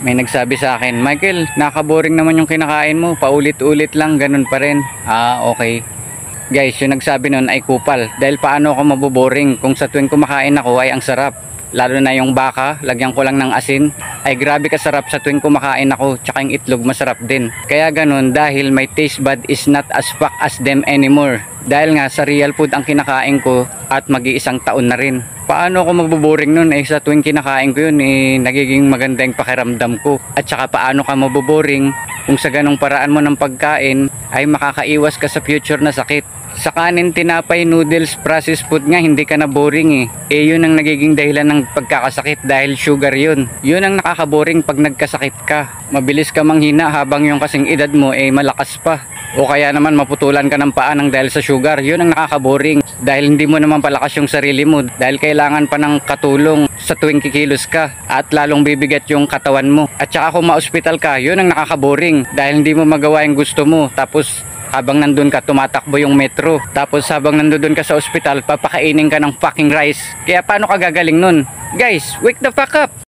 May nagsabi sa akin, Michael, nakaboring naman yung kinakain mo, paulit-ulit lang, ganun pa rin. Okay. Guys, yung nagsabi nun ay kupal. Dahil paano ako maboboring kung sa tuwing kumakain ako ay ang sarap. Lalo na yung baka, lagyan ko lang ng asin, ay grabe kasarap sa tuwing kumakain ako, tsaka yung itlog masarap din. Kaya ganun dahil my taste bud is not as fuck as them anymore. Dahil nga sa real food ang kinakain ko at mag-iisang taon na rin. Paano ako maboboring nun sa tuwing kinakain ko yun nagiging maganda yung pakiramdam ko. At saka paano ka maboboring kung sa ganong paraan mo ng pagkain ay makakaiwas ka sa future na sakit. Sa kanin, tinapay, noodles, processed food nga hindi ka na boring yun ang nagiging dahilan ng pagkakasakit dahil sugar yun. Yun ang nakakaboring pag nagkasakit ka. Mabilis ka manghina habang yung kasing edad mo malakas pa. O kaya naman maputulan ka ng paa ng dahil sa sugar. Yun ang nakakaboring dahil hindi mo naman palakas yung sarili mo dahil kailangan pa ng katulong sa tuwing kikilos ka at lalong bibigat yung katawan mo. At saka kung ma-hospital ka, yun ang nakakaboring dahil hindi mo magawa yung gusto mo tapos habang nandun ka tumatakbo yung metro, tapos habang nandun ka sa ospital papakainin ka ng fucking rice. Kaya paano ka gagaling nun? Guys, wake the fuck up!